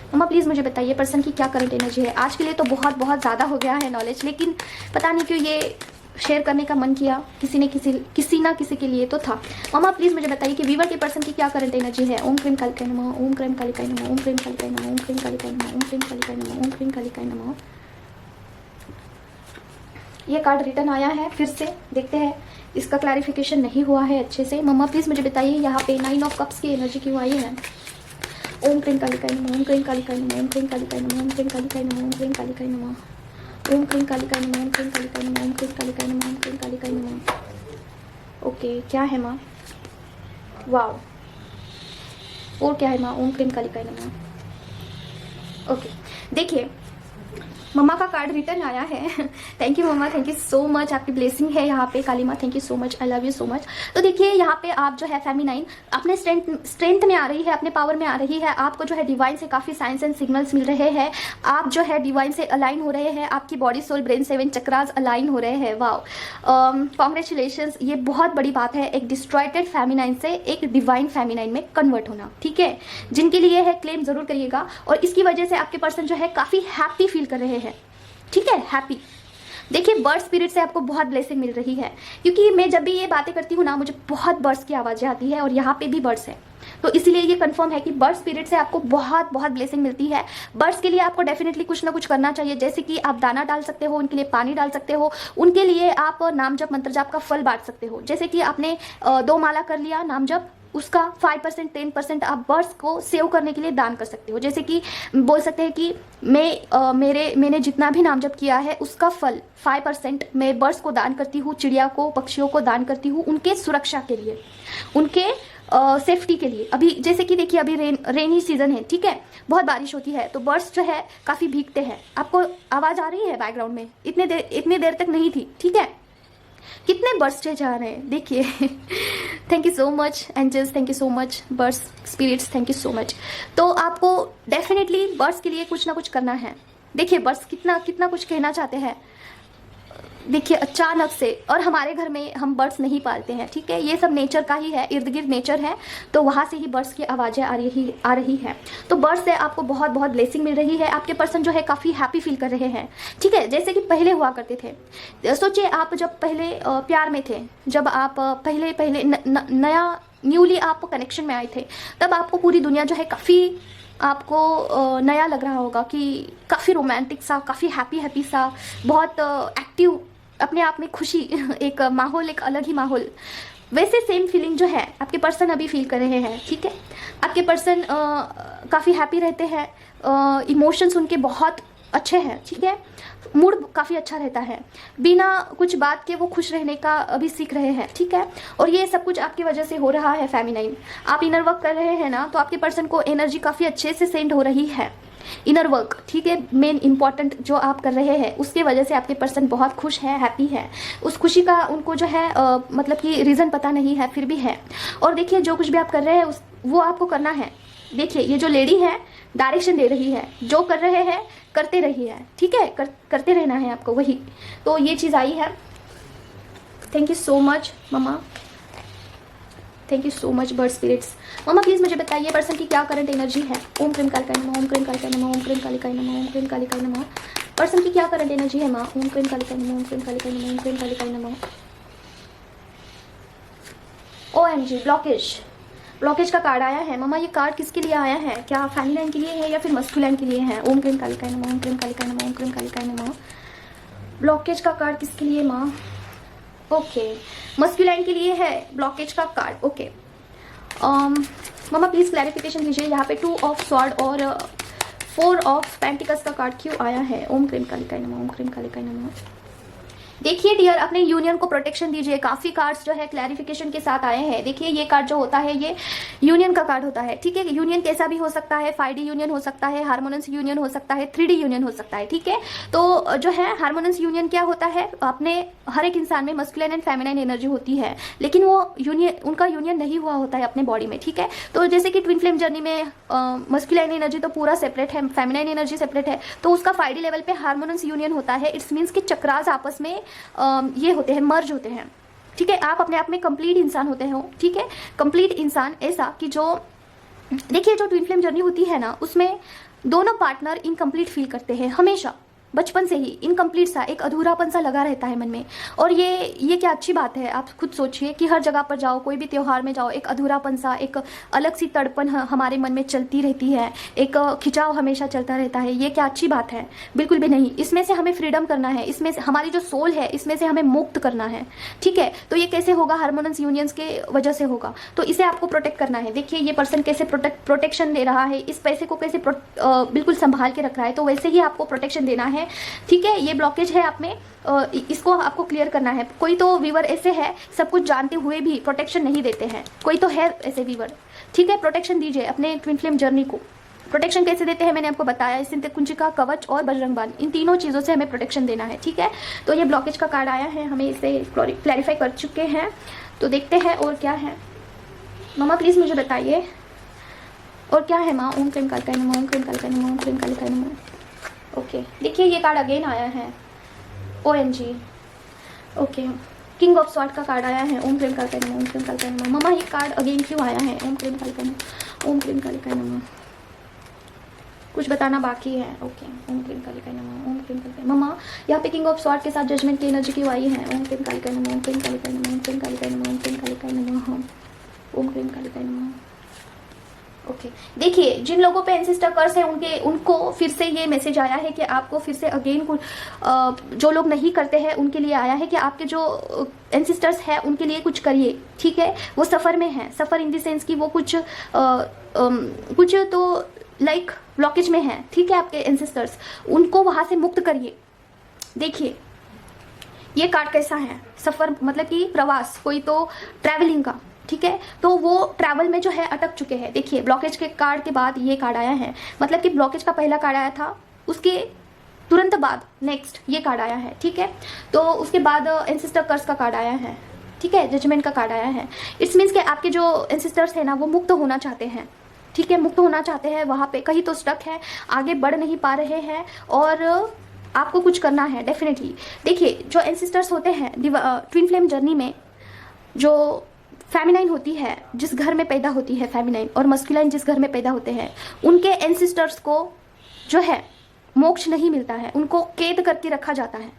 मम्मा प्लीज़ मुझे बताइए पर्सन की क्या करंट एनर्जी है आज के लिए। तो बहुत ज़्यादा हो गया है नॉलेज, लेकिन पता नहीं क्यों ये शेयर करने का मन किया, किसी ना किसी के लिए तो था। मम्मा प्लीज मुझे बताइए कि वीवर के पर्सन की क्या करंट एनर्जी है। ओम क्रीम कालिकाय नमः, ओम क्रीम कालिकाय नमः, ओम क्रीम कालिकाय नमः, ओम क्रीम कालिकाय नमः, ओम क्रीम कालिकाय नमः, ओम क्रीम कालिकाय नमः। ये कार्ड रिटर्न आया है, फिर से देखते हैं, इसका क्लैरिफिकेशन नहीं हुआ है अच्छे से। मम्मा प्लीज मुझे बताइए यहाँ पे 9 ऑफ कप्स की एनर्जी क्यों आई है। ओम क्रीम कालिकाय नमः, ओम क्रीम कालिकाय नमः, ओम क्रीम कालिकाय नमः, ओम क्रीम कालिकाय नमः, ओम क्रीम कालिकाय नमः, ओम क्रीम कालिकाय नमः, ओम क्रीम कालिकाय नमः, ओम क्रीम कालिकाय नमः, ओम क्रीम कालिकाय नमः। ओके, क्या है माँ? वाओ, और क्या है माँ? ओम क्रीम कालिकाय नमः। ओके, देखिए मम्मा का कार्ड रिटर्न आया है। Thank you mama, thank you so much, आपकी ब्लेसिंग है यहाँ पे। काली माँ thank you so much, I love you so much. तो देखिए यहाँ पे आप जो है फेमिनाइन अपने स्ट्रेंथ में आ रही है, अपने पावर में आ रही है। आपको जो है डिवाइन से काफ़ी साइंस एंड सिग्नल्स मिल रहे हैं। आप जो है डिवाइन से अलाइन हो रहे हैं। आपकी body soul brain 7 chakras align हो रहे हैं। वाओ, कॉन्ग्रेचुलेशन, ये बहुत बड़ी बात है, एक डिस्ट्रॉयटेड फेमिनाइन से एक डिवाइन फेमिनाइन में कन्वर्ट होना। ठीक है, जिनके लिए है क्लेम जरूर करिएगा। और इसकी वजह से आपके पर्सन जो है काफ़ी हैप्पी फील कर रहे हैं। ठीक है, हैप्पी। देखिए बर्ड स्पिरिट से आपको बहुत ब्लेसिंग मिल रही है, क्योंकि मैं जब भी ये बातें करती हूँ ना, मुझे बहुत बर्ड्स की आवाज़ें आती है और यहाँ पे भी बर्ड्स है, तो इसीलिए ये कंफर्म है कि बर्ड स्पिरिट से आपको बहुत बहुत ब्लेसिंग मिलती है। बर्ड्स के लिए आपको डेफिनेटली कुछ ना कुछ करना चाहिए, जैसे कि आप दाना डाल सकते हो, उनके लिए पानी डाल सकते हो, उनके लिए आप नाम जप मंत्र जाप का फल बांट सकते हो। जैसे कि आपने 2 माला कर लिया नाम जप, उसका 5% 10% आप बर्ड्स को सेव करने के लिए दान कर सकते हो। जैसे कि बोल सकते हैं कि मैंने जितना भी नाम जप किया है उसका फल 5% मैं बर्ड्स को दान करती हूँ, चिड़िया को, पक्षियों को दान करती हूँ, उनके सुरक्षा के लिए, उनके सेफ्टी के लिए। अभी जैसे कि देखिए अभी रेनी सीजन है, ठीक है, बहुत बारिश होती है, तो बर्ड्स जो है काफ़ी भीगते हैं। आपको आवाज़ आ रही है बैकग्राउंड में? इतने देर तक नहीं थी। ठीक है, कितने बर्ड्स जा रहे हैं देखिए। Thank you so much angels, thank you so much birds spirits, thank you so much. तो आपको डेफिनेटली बर्ड्स के लिए कुछ ना कुछ करना है। देखिए बर्ड्स कितना कुछ कहना चाहते हैं। देखिए अचानक से, और हमारे घर में हम बर्ड्स नहीं पालते हैं, ठीक है, ये सब नेचर का ही है, इर्द गिर्द नेचर है, तो वहाँ से ही बर्ड्स की आवाज़ें आ रही है। तो बर्ड्स से आपको बहुत बहुत ब्लेसिंग मिल रही है। आपके पर्सन जो है काफ़ी हैप्पी फील कर रहे हैं। ठीक है, जैसे कि पहले हुआ करते थे। सोचिए आप जब पहले प्यार में थे, जब आप पहले नया न्यूली आप कनेक्शन में आए थे, तब आपको पूरी दुनिया जो है काफ़ी आपको नया लग रहा होगा, कि काफ़ी रोमांटिक सा, काफ़ी हैप्पी सा, बहुत एक्टिव, अपने आप में खुशी, एक माहौल, एक अलग ही माहौल। वैसे सेम फीलिंग जो है आपके पर्सन अभी फील कर रहे हैं। ठीक है, आपके पर्सन काफ़ी हैप्पी रहते हैं, इमोशंस उनके बहुत अच्छे हैं। ठीक है, मूड काफ़ी अच्छा रहता है, बिना कुछ बात के वो खुश रहने का अभी सीख रहे हैं। ठीक है, और ये सब कुछ आपकी वजह से हो रहा है फेमिनाइन। आप इनर वर्क कर रहे हैं ना, तो आपके पर्सन को एनर्जी काफ़ी अच्छे से सेंड हो रही है, इनर वर्क। ठीक है, मेन इंपॉर्टेंट जो आप कर रहे हैं उसके वजह से आपके पर्सन बहुत खुश है, हैप्पी है। उस खुशी का उनको जो है मतलब कि रीज़न पता नहीं है, फिर भी है। और देखिए जो कुछ भी आप कर रहे हैं वो आपको करना है। देखिए ये जो लेडी है डायरेक्शन दे रही है, जो कर रहे हैं करते रहिए। ठीक है, करते रहना है आपको, वही। तो ये चीज़ आई है। Thank you so much mama, thank you so much bird spirits. Mama please मुझे बताइए पर्सन की क्या करंट एनर्जी है। ओम क्रीम कालिकाय नमः, ओम क्रीम कालिकाय नमः, ओम क्रीम कालिकाय नमः, ओम क्रीम कालिकाय नमः। पर्सन की क्या करंट एनर्जी है माँ। ओम क्रीम कालिकाय नमः, ओम क्रीम कालिकाय नमः, ओम क्रीम कालिकाय नमः। OMG, ब्लॉकेज का कार्ड आया है। मम्मा ये कार्ड किसके लिए आया है? क्या फेमिनाइन के लिए है या फिर मस्कुलाइन के लिए है? ओम क्रीम कालिकाय नमः, ओम क्रीम कालिकाय नमः, ओम क्रीम कालिकाय नमः। ब्लॉकेज का कार्ड किसके लिए माँ? ओके, मस्कुलाइन के लिए है ब्लॉकेज का card. Okay, mama please clarification दीजिए, यहाँ पे 2 ऑफ स्वॉर्ड और 4 ऑफ पेंटिकल्स का कार्ड क्यों आया है? ओम क्रीम कालिकाय नमः, ओम क्रीम कालिकाय नमः। देखिए डियर, अपने यूनियन को प्रोटेक्शन दीजिए। काफ़ी कार्ड्स जो है क्लैरिफिकेशन के साथ आए हैं। देखिए ये कार्ड जो होता है ये यूनियन का कार्ड होता है। ठीक है, यूनियन कैसा भी हो सकता है, 5D यूनियन हो सकता है, हार्मोनियस यूनियन हो सकता है, 3D यूनियन हो सकता है। ठीक है, तो जो है हार्मोनियस यूनियन क्या होता है, अपने हर एक इंसान में मस्कुलाइन एंड फेमिनाइन एनर्जी होती है, लेकिन वो यूनियन, उनका यूनियन नहीं हुआ होता है अपने बॉडी में। ठीक है, तो जैसे कि ट्विन फ्लेम जर्नी में मस्कुलाइन एनर्जी तो पूरा सेपरेट है, फेमिनाइन एनर्जी सेपरेट है, तो उसका 5D लेवल पे हार्मोनियस यूनियन होता है। इट्स मीन्स कि चक्रास आपस में ये होते हैं, मर्ज होते हैं। ठीक है, आप अपने आप में कंप्लीट इंसान होते हो। ठीक है, कंप्लीट इंसान ऐसा कि जो, देखिए जो ट्विन फ्लेम जर्नी होती है ना, उसमें दोनों पार्टनर इनकम्प्लीट फील करते हैं हमेशा, बचपन से ही इनकम्प्लीट सा, एक अधूरापन सा लगा रहता है मन में। और ये क्या अच्छी बात है। आप खुद सोचिए कि हर जगह पर जाओ, कोई भी त्योहार में जाओ, एक अधूरापन सा, एक अलग सी तड़पन हमारे मन में चलती रहती है, एक खिंचाव हमेशा चलता रहता है। ये क्या अच्छी बात है? बिल्कुल भी नहीं। इसमें से हमें फ्रीडम करना है, इसमें से हमारी जो सोल है इसमें से हमें मुक्त करना है, ठीक है। तो ये कैसे होगा? हार्मोनस यूनियंस के वजह से होगा। तो इसे आपको प्रोटेक्ट करना है। देखिए ये पर्सन कैसे प्रोटेक्शन दे रहा है, इस पैसे को कैसे बिल्कुल संभाल के रख रहा है, तो वैसे ही आपको प्रोटेक्शन देना है, ठीक है। ये ब्लॉकेज है आप में, इसको आपको क्लियर करना है। कोई तो व्यूअर ऐसे है सब कुछ जानते हुए भी प्रोटेक्शन नहीं देते हैं, कोई तो है ऐसे व्यूअर, ठीक है। प्रोटेक्शन दीजिए अपने ट्विन फ्लेम जर्नी को। प्रोटेक्शन कैसे देते हैं मैंने आपको बताया, सिंध कुंजिका, कवच और बजरंग बाण, इन तीनों चीज़ों से हमें प्रोटेक्शन देना है, ठीक है। तो ये ब्लॉकेज का कार्ड आया है, हमें इसे क्लैरिफाई कर चुके हैं। तो देखते हैं और क्या है। मामा प्लीज़ मुझे बताइए और क्या है माँ। ओम क्रीम कालिकाय नमः, ओम क्रीम कालिकाय नमः, ओम क्रीम कालिकाय नमः। ओके, देखिए ये कार्ड अगेन आया है, OMG। Okay, king of sword का कार्ड आया है, ओम क्रीम कालिकाय नमः, ओम क्रीम कालिकाय नमः। मामा ये कार्ड अगेन क्यों आया है? ओम क्रीम कालिकाय नमः, ओम क्रीम कालिकाय नमः। कुछ बताना बाकी है। ओके, ओम क्रीम कालिकाय नमः, ओम क्रीम कालिकाय। मामा यहाँ पे किंग ऑफ स्वॉर्ड के साथ जजमेंट की एनर्जी क्यों आई है? ओम क्रीम कालिकाय नमः, ओम क्रीम कालिकाय नमः, ओम क्रीम कालिकाय नमः, ओम क्रीम कालिकाय नमः, ओम क्रीम कालिकाय नमः। ओके, देखिए जिन लोगों पे एंसेस्टर कर्स है उनको फिर से ये मैसेज आया है कि आपको फिर से अगेन जो लोग नहीं करते हैं उनके लिए आया है कि आपके जो एंसेस्टर्स है उनके लिए कुछ करिए, ठीक है। वो सफ़र में है, सफ़र इन द सेंस कि वो कुछ तो लाइक ब्लॉकेज में है, ठीक है। आपके एंसेस्टर्स, उनको वहाँ से मुक्त करिए। देखिए ये कार्ड कैसा है? सफ़र मतलब कि प्रवास, कोई तो ट्रैवलिंग का, ठीक है। तो वो ट्रैवल में जो है अटक चुके हैं। देखिए ब्लॉकेज के कार्ड के बाद ये कार्ड आया है, मतलब कि ब्लॉकेज का पहला कार्ड आया था, उसके तुरंत बाद नेक्स्ट ये कार्ड आया है, ठीक है। तो उसके बाद एंसेस्टर कर्स का कार्ड आया है, ठीक है, जजमेंट का कार्ड आया है। इट्स मीन्स कि आपके जो एंसेस्टर्स है ना वो मुक्त होना चाहते हैं, ठीक है, मुक्त होना चाहते हैं। वहाँ पे कहीं तो स्टक है, आगे बढ़ नहीं पा रहे हैं और आपको कुछ करना है डेफिनेटली। देखिए जो एंसेस्टर्स होते हैं ट्विन फ्लेम जर्नी में, जो फेमिनाइन होती है जिस घर में पैदा होती है फेमिनाइन, और मस्कुलाइन जिस घर में पैदा होते हैं, उनके एंसेस्टर्स को जो है मोक्ष नहीं मिलता है, उनको कैद करके रखा जाता है।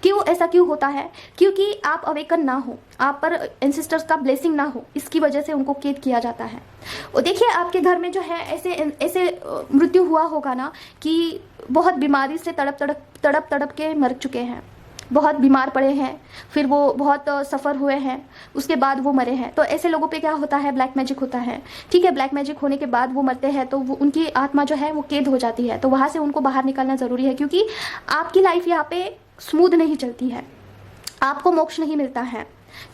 क्यों ऐसा क्यों होता है? क्योंकि आप अवेकन ना हो, आप पर एंसेस्टर्स का ब्लेसिंग ना हो, इसकी वजह से उनको कैद किया जाता है। और देखिए आपके घर में जो है ऐसे मृत्यु हुआ होगा ना कि बहुत बीमारी से तड़प के मर चुके हैं, बहुत बीमार पड़े हैं, फिर वो बहुत सफ़र हुए हैं, उसके बाद वो मरे हैं। तो ऐसे लोगों पे क्या होता है? ब्लैक मैजिक होता है, ठीक है। ब्लैक मैजिक होने के बाद वो मरते हैं तो वो उनकी आत्मा जो है वो कैद हो जाती है। तो वहाँ से उनको बाहर निकालना ज़रूरी है, क्योंकि आपकी लाइफ यहाँ पे स्मूथ नहीं चलती है, आपको मोक्ष नहीं मिलता है,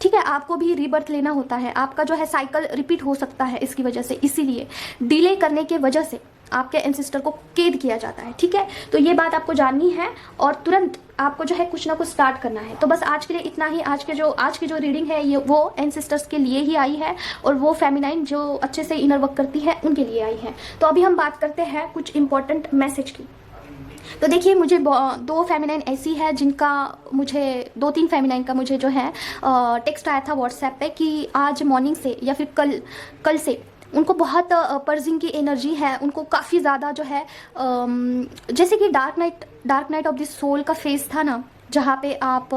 ठीक है। आपको भी रीबर्थ लेना होता है, आपका जो है साइकिल रिपीट हो सकता है इसकी वजह से। इसीलिए डिले करने के वजह से आपके एंसेस्टर को कैद किया जाता है, ठीक है। तो ये बात आपको जाननी है और तुरंत आपको जो है कुछ ना कुछ स्टार्ट करना है। तो बस आज के लिए इतना ही। आज की जो रीडिंग है ये वो एंसेस्टर्स के लिए ही आई है, और वो फेमिनाइन जो अच्छे से इनर वर्क करती है उनके लिए आई है। तो अभी हम बात करते हैं कुछ इंपॉर्टेंट मैसेज की। तो देखिए मुझे 2 फेमिनाइन ऐसी है जिनका मुझे 2-3 फेमिनाइन का मुझे जो है टेक्स्ट आया था व्हाट्सएप पे कि आज मॉर्निंग से या फिर कल से उनको बहुत पर्जिंग की एनर्जी है, उनको काफ़ी ज़्यादा जो है जैसे कि dark night of the soul का फेज था ना, जहाँ पे आप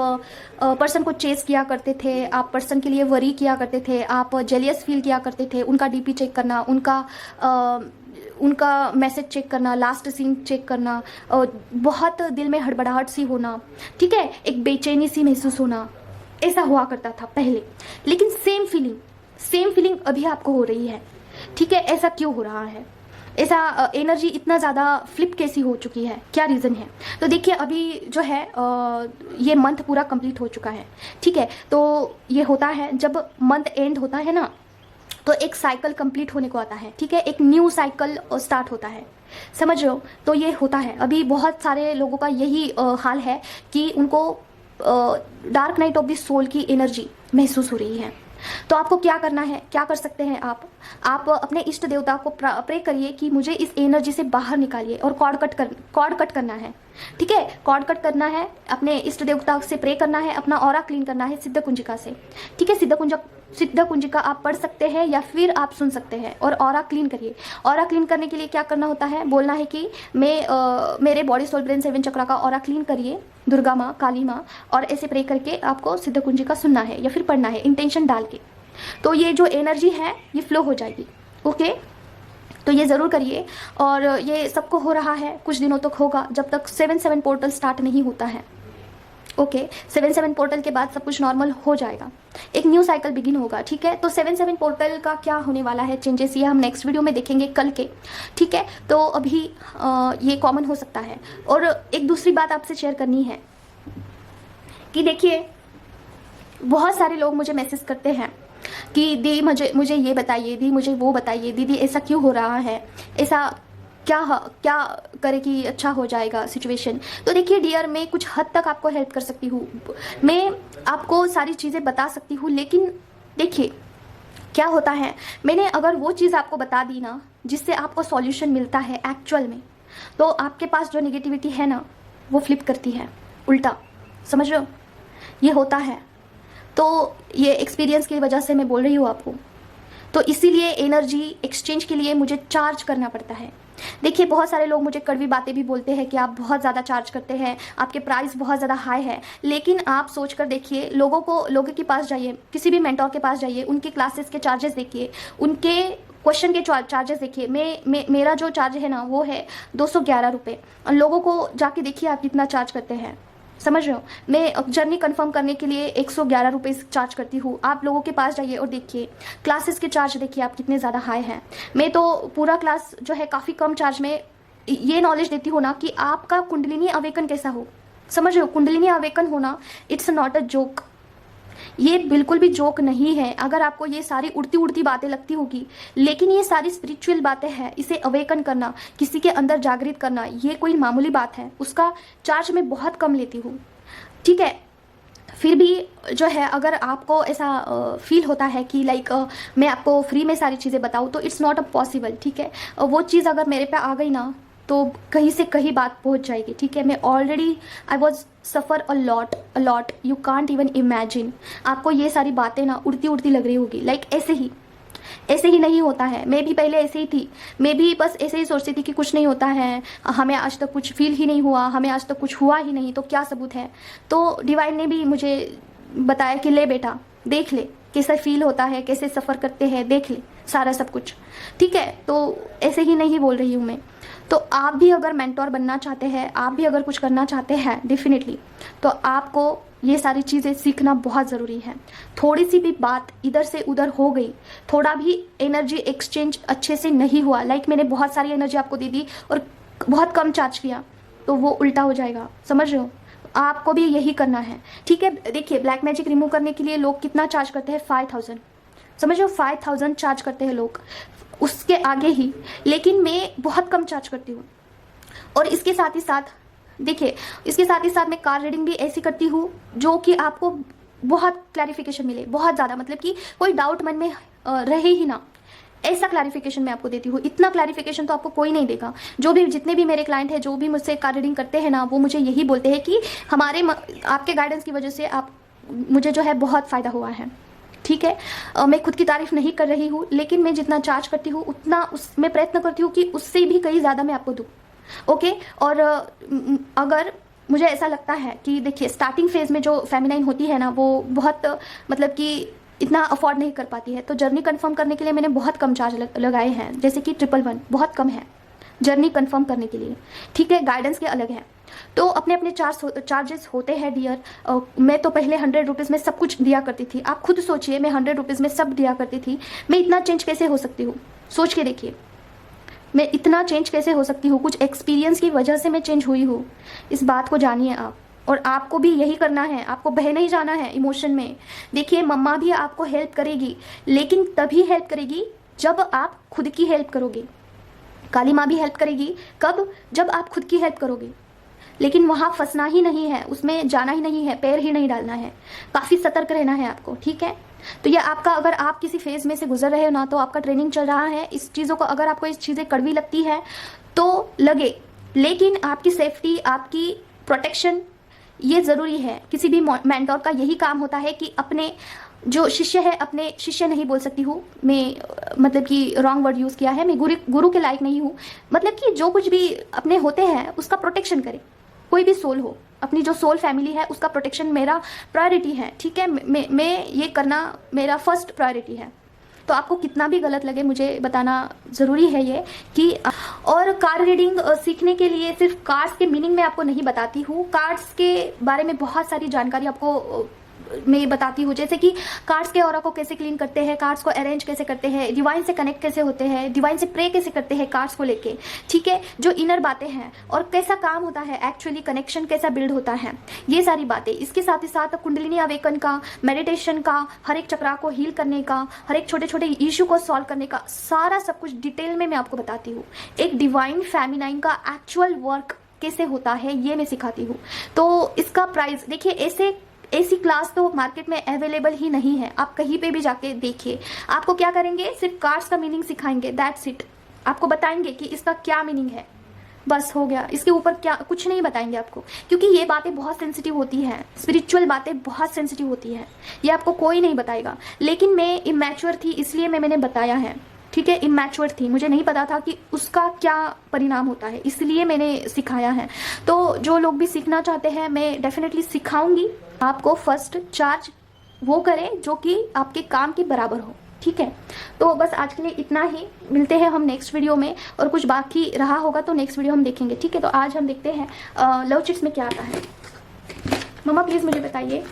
पर्सन को चेस किया करते थे, आप पर्सन के लिए वरी किया करते थे, आप जेलियस फील किया करते थे, उनका डीपी चेक करना, उनका मैसेज चेक करना, लास्ट सीन चेक करना, बहुत दिल में हड़बड़ाहट सी होना, ठीक है, एक बेचैनी सी महसूस होना, ऐसा हुआ करता था पहले। लेकिन सेम फीलिंग अभी आपको हो रही है, ठीक है। ऐसा क्यों हो रहा है? ऐसा एनर्जी इतना ज़्यादा फ्लिप कैसी हो चुकी है? क्या रीज़न है? तो देखिए अभी जो है ये मंथ पूरा कंप्लीट हो चुका है, ठीक है। तो ये होता है जब मंथ एंड होता है ना, तो एक साइकिल कंप्लीट होने को आता है, ठीक है, एक न्यू साइकिल स्टार्ट होता है, समझ रहे हो। तो ये होता है, अभी बहुत सारे लोगों का यही हाल है कि उनको dark night of the soul की एनर्जी महसूस हो रही है। तो आपको क्या करना है, क्या कर सकते हैं आप अपने इष्ट देवता को प्रे करिए कि मुझे इस एनर्जी से बाहर निकालिए, और कॉर्ड कट करना है। ठीक है, कॉर्ड कट करना है, अपने इष्ट देवता से प्रे करना है, अपना ऑरा क्लीन करना है सिद्ध कुंजिका से। ठीक है, सिद्ध कुंजिका आप पढ़ सकते हैं या फिर आप सुन सकते हैं, और ऑरा क्लीन करिए। ऑरा क्लीन करने के लिए क्या करना होता है, बोलना है कि मेरे बॉडी सोल ब्रेन 7 चक्रा का ऑरा क्लीन करिए दुर्गा माँ, काली माँ, और ऐसे प्रे करके आपको सिद्ध कुंजिका सुनना है या फिर पढ़ना है इंटेंशन डाल के। तो ये जो एनर्जी है ये फ्लो हो जाएगी। ओके, तो ये ज़रूर करिए, और ये सबको हो रहा है, कुछ दिनों तक होगा जब तक 7-7 पोर्टल स्टार्ट नहीं होता है। ओके, 7-7 पोर्टल के बाद सब कुछ नॉर्मल हो जाएगा, एक न्यू साइकिल बिगिन होगा। ठीक है, तो 7-7 पोर्टल का क्या होने वाला है चेंजेस, ये हम नेक्स्ट वीडियो में देखेंगे कल के। ठीक है, तो अभी ये कॉमन हो सकता है। और एक दूसरी बात आपसे शेयर करनी है कि देखिए, बहुत सारे लोग मुझे मैसेज करते हैं कि दी मुझे ये बताइए, दी मुझे वो बताइए, दीदी ऐसा क्यों हो रहा है, ऐसा क्या करे कि अच्छा हो जाएगा सिचुएशन। तो देखिए डियर, मैं कुछ हद तक आपको हेल्प कर सकती हूँ, मैं आपको सारी चीज़ें बता सकती हूँ, लेकिन देखिए क्या होता है, मैंने अगर वो चीज़ आपको बता दी ना जिससे आपको सॉल्यूशन मिलता है एक्चुअल में, तो आपके पास जो नेगेटिविटी है ना वो फ्लिप करती है उल्टा, समझ रहे हो, ये होता है। तो ये एक्सपीरियंस की वजह से मैं बोल रही हूँ आपको। तो इसीलिए एनर्जी एक्सचेंज के लिए मुझे चार्ज करना पड़ता है। देखिए, बहुत सारे लोग मुझे कड़वी बातें भी बोलते हैं कि आप बहुत ज़्यादा चार्ज करते हैं, आपके प्राइस बहुत ज़्यादा हाई है, लेकिन आप सोच कर देखिए, लोगों के पास जाइए, किसी भी मेंटोर के पास जाइए, उनके क्लासेस के चार्जेस देखिए, उनके क्वेश्चन के चार्जेस देखिए। मेरा जो चार्ज है ना वो है 211 रुपये। लोगों को जाके देखिए आप कितना चार्ज करते हैं, समझ रहे हो। मैं जर्नी कंफर्म करने के लिए 111 रुपये चार्ज करती हूँ। आप लोगों के पास जाइए और देखिए क्लासेस के चार्ज देखिए आप कितने ज़्यादा हाई हैं। मैं तो पूरा क्लास जो है काफ़ी कम चार्ज में ये नॉलेज देती हूँ ना कि आपका कुंडलिनी अवेकन कैसा हो, समझ रहे हो। कुंडलिनी अवेकन होना इट्स नॉट अ जोक, ये बिल्कुल भी जोक नहीं है। अगर आपको ये सारी उड़ती बातें लगती होगी, लेकिन ये सारी स्पिरिचुअल बातें हैं। इसे अवेकन करना, किसी के अंदर जागृत करना, ये कोई मामूली बात है। उसका चार्ज मैं बहुत कम लेती हूँ, ठीक है। फिर भी जो है, अगर आपको ऐसा फील होता है कि लाइक मैं आपको फ्री में सारी चीज़ें बताऊँ, तो इट्स नॉट अ पॉसिबल, ठीक है। वो चीज़ अगर मेरे पे आ गई ना तो कहीं से कहीं बात पहुंच जाएगी, ठीक है। मैं already I was suffer a lot, you can't even imagine. आपको ये सारी बातें ना उड़ती लग रही होगी, लाइक ऐसे ही नहीं होता है। मैं भी पहले ऐसे ही थी, मैं भी बस ऐसे ही सोचती थी कि कुछ नहीं होता है, हमें आज तक कुछ फील ही नहीं हुआ, हमें आज तक कुछ हुआ ही नहीं, तो क्या सबूत है। तो डिवाइन ने भी मुझे बताया कि ले बेटा, देख ले कैसा फील होता है, कैसे सफ़र करते हैं, देख ले सारा सब कुछ, ठीक है। तो ऐसे ही नहीं बोल रही हूँ मैं। तो आप भी अगर मेंटोर बनना चाहते हैं, आप भी अगर कुछ करना चाहते हैं डेफिनेटली, तो आपको ये सारी चीज़ें सीखना बहुत ज़रूरी है। थोड़ी सी भी बात इधर से उधर हो गई, थोड़ा भी एनर्जी एक्सचेंज अच्छे से नहीं हुआ, लाइक मैंने बहुत सारी एनर्जी आपको दे दी और बहुत कम चार्ज किया, तो वो उल्टा हो जाएगा, समझ रहे हो। आपको भी यही करना है, ठीक है। देखिए, ब्लैक मैजिक रिमूव करने के लिए लोग कितना चार्ज करते हैं, 5000, समझ लो 5000 चार्ज करते हैं लोग, उसके आगे ही। लेकिन मैं बहुत कम चार्ज करती हूँ। और इसके साथ ही साथ देखिए, इसके साथ ही साथ मैं कार रीडिंग भी ऐसी करती हूँ जो कि आपको बहुत क्लैरिफिकेशन मिले, बहुत ज़्यादा, मतलब कि कोई डाउट मन में रहे ही ना, ऐसा क्लैरिफिकेशन मैं आपको देती हूँ। इतना क्लैरिफिकेशन तो आपको कोई नहीं देगा। जितने भी मेरे क्लाइंट हैं, जो भी मुझसे कार रीडिंग करते हैं ना, वो मुझे यही बोलते हैं कि आपके गाइडेंस की वजह से मुझे जो है बहुत फ़ायदा हुआ है, ठीक है। मैं खुद की तारीफ नहीं कर रही हूँ, लेकिन मैं जितना चार्ज करती हूँ उतना मैं प्रयत्न करती हूँ कि उससे भी कहीं ज़्यादा मैं आपको दूँ, ओके। और अगर मुझे ऐसा लगता है कि देखिए, स्टार्टिंग फेज में जो फेमिनाइन होती है ना, वो बहुत मतलब कि इतना अफोर्ड नहीं कर पाती है, तो जर्नी कंफर्म करने के लिए मैंने बहुत कम चार्ज लगाए हैं, जैसे कि 111 बहुत कम है जर्नी कंफर्म करने के लिए, ठीक है। गाइडेंस के अलग है, तो अपने अपने चार्जेस होते हैं डियर। मैं तो पहले 100 रुपीज़ में सब कुछ दिया करती थी। आप खुद सोचिए, मैं 100 रुपीज़ में सब दिया करती थी, मैं इतना चेंज कैसे हो सकती हूँ, सोच के देखिए, मैं इतना चेंज कैसे हो सकती हूँ। कुछ एक्सपीरियंस की वजह से मैं चेंज हुई हूँ, इस बात को जानिए आप। और आपको भी यही करना है, आपको बह नहीं जाना है इमोशन में। देखिए, मम्मा भी आपको हेल्प करेगी, लेकिन तभी हेल्प करेगी जब आप खुद की हेल्प करोगे। काली माँ भी हेल्प करेगी कब, जब आप खुद की हेल्प करोगे। लेकिन वहाँ फंसना ही नहीं है, उसमें जाना ही नहीं है, पैर ही नहीं डालना है, काफ़ी सतर्क रहना है आपको, ठीक है। तो ये आपका, अगर आप किसी फेज में से गुजर रहे हो ना, तो आपका ट्रेनिंग चल रहा है इस चीज़ों को, अगर आपको इस चीज़ें कड़वी लगती है तो लगे, लेकिन आपकी सेफ्टी, आपकी प्रोटेक्शन ये ज़रूरी है। किसी भी मेंटोर का यही काम होता है कि अपने जो शिष्य है, अपने शिष्य नहीं बोल सकती हूँ मैं, मतलब कि रॉन्ग वर्ड यूज़ किया है, मैं गुरु के लायक नहीं हूँ, मतलब कि जो कुछ भी अपने होते हैं उसका प्रोटेक्शन करे। कोई भी सोल हो, अपनी जो सोल फैमिली है उसका प्रोटेक्शन मेरा प्रायोरिटी है, ठीक है। मैं ये करना मेरा फर्स्ट प्रायोरिटी है। तो आपको कितना भी गलत लगे मुझे बताना ज़रूरी है ये कि, और कार्ड रीडिंग सीखने के लिए सिर्फ कार्ड्स के मीनिंग में आपको नहीं बताती हूँ, कार्ड्स के बारे में बहुत सारी जानकारी आपको मैं बताती हूँ, जैसे कि कार्ड्स के ऑरा को कैसे क्लीन करते हैं, कार्ड्स को अरेंज कैसे करते हैं, डिवाइन से कनेक्ट कैसे होते हैं, डिवाइन से प्रे कैसे करते हैं कार्ड्स को लेके, ठीक है, जो इनर बातें हैं और कैसा काम होता है, एक्चुअली कनेक्शन कैसा बिल्ड होता है, ये सारी बातें। इसके साथ ही साथ कुंडलिनी अवेकन का, मेडिटेशन का, हर एक चक्रा को हील करने का, हर एक छोटे छोटे इशू को सॉल्व करने का, सारा सब कुछ डिटेल में मैं आपको बताती हूँ। एक डिवाइन फेमिनाइन का एक्चुअल वर्क कैसे होता है ये मैं सिखाती हूँ। तो इसका प्राइस देखिए, ऐसी क्लास तो मार्केट में अवेलेबल ही नहीं है, आप कहीं पे भी जाके देखिए। आपको क्या करेंगे, सिर्फ कार्ड्स का मीनिंग सिखाएंगे, दैट्स इट। आपको बताएंगे कि इसका क्या मीनिंग है, बस हो गया। इसके ऊपर क्या कुछ नहीं बताएंगे आपको, क्योंकि ये बातें बहुत सेंसिटिव होती हैं, स्पिरिचुअल बातें बहुत सेंसिटिव होती हैं, ये आपको कोई नहीं बताएगा। लेकिन मैं इमैच्योर थी इसलिए मैंने बताया है, ठीक है, इमैच्योर थी, मुझे नहीं पता था कि उसका क्या परिणाम होता है, इसलिए मैंने सिखाया है। तो जो लोग भी सीखना चाहते हैं मैं डेफिनेटली सिखाऊंगी। आपको फर्स्ट चार्ज वो करें जो कि आपके काम के बराबर हो, ठीक है। तो बस आज के लिए इतना ही, मिलते हैं हम नेक्स्ट वीडियो में, और कुछ बाकी रहा होगा तो नेक्स्ट वीडियो हम देखेंगे, ठीक है। तो आज हम देखते हैं लव चिट्स में क्या आता है। मम्मा प्लीज़ मुझे बताइए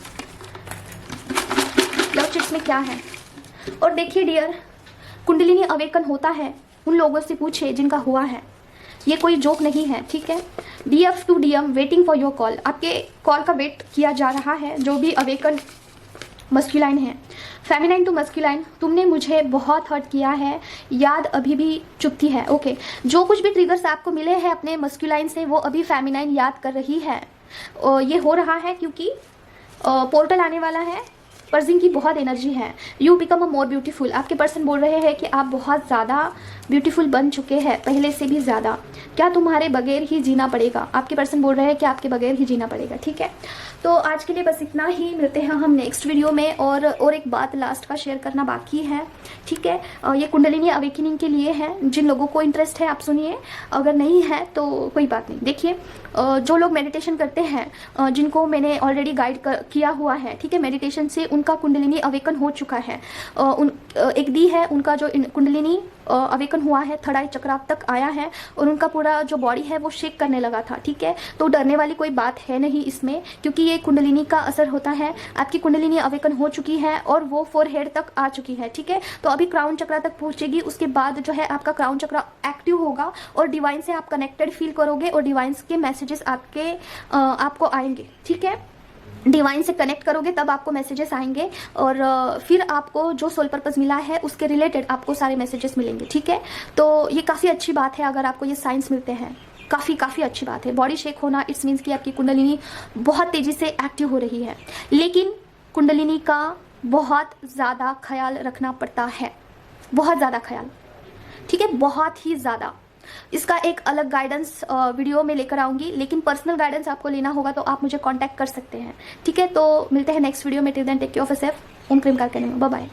लव चिट्स में क्या है। और देखिए डियर, कुंडलिनी अवेकन होता है उन लोगों से पूछे जिनका हुआ है, ये कोई जोक नहीं है, ठीक है। DF to DM waiting for your call, आपके कॉल का वेट किया जा रहा है। जो भी अवेकन मस्कुलाइन है, फेमिनाइन टू मस्कुलाइन, तुमने मुझे बहुत हर्ट किया है, याद अभी भी चुपती है, ओके। जो कुछ भी ट्रिगर्स आपको मिले हैं अपने मस्कुलाइन से वो अभी फेमिनाइन याद कर रही है। ये हो रहा है क्योंकि पोर्टल आने वाला है, पर्सन की बहुत एनर्जी है। You become a more beautiful, आपके पर्सन बोल रहे हैं कि आप बहुत ज़्यादा ब्यूटीफुल बन चुके हैं, पहले से भी ज़्यादा। क्या तुम्हारे बगैर ही जीना पड़ेगा, आपके पर्सन बोल रहे हैं कि आपके बगैर ही जीना पड़ेगा, ठीक है। तो आज के लिए बस इतना ही, मिलते हैं हम नेक्स्ट वीडियो में। और एक बात लास्ट का शेयर करना बाकी है, ठीक है। ये कुंडलिनी अवेकनिंग के लिए है, जिन लोगों को इंटरेस्ट है आप सुनिए, अगर नहीं है तो कोई बात नहीं। देखिए जो लोग मेडिटेशन करते हैं, जिनको मैंने ऑलरेडी गाइड किया हुआ है, ठीक है, मेडिटेशन से उनका कुंडलिनी अवेकन हो चुका है। एक दी है उनका जो कुंडलिनी अवेकन हुआ है, थर्ड आई चक्रा तक आया है, और उनका पूरा जो बॉडी है वो शेक करने लगा था, ठीक है। तो डरने वाली कोई बात है नहीं इसमें, क्योंकि ये कुंडलिनी का असर होता है। आपकी कुंडलिनी अवेकन हो चुकी है और वो फोरहेड तक आ चुकी है, ठीक है। तो अभी क्राउन चक्रा तक पहुंचेगी, उसके बाद जो है आपका क्राउन चक्रा एक्टिव होगा और डिवाइन से आप कनेक्टेड फील करोगे, और डिवाइन के मैसेजेस आपको आएंगे, ठीक है। डिवाइन से कनेक्ट करोगे तब आपको मैसेजेस आएंगे, और फिर आपको जो सोल पर्पस मिला है उसके रिलेटेड आपको सारे मैसेजेस मिलेंगे, ठीक है। तो ये काफ़ी अच्छी बात है अगर आपको ये साइंस मिलते हैं, काफ़ी अच्छी बात है। बॉडी शेक होना इट्स मीन्स कि आपकी कुंडलिनी बहुत तेज़ी से एक्टिव हो रही है, लेकिन कुंडलिनी का बहुत ज़्यादा ख्याल रखना पड़ता है, बहुत ज़्यादा ख्याल, ठीक है, बहुत ही ज़्यादा। इसका एक अलग गाइडेंस वीडियो में लेकर आऊंगी, लेकिन पर्सनल गाइडेंस आपको लेना होगा तो आप मुझे कांटेक्ट कर सकते हैं, ठीक है। तो मिलते हैं नेक्स्ट वीडियो में, till then take care of yourself. ओम प्रेम कार करने में, बाय बाय।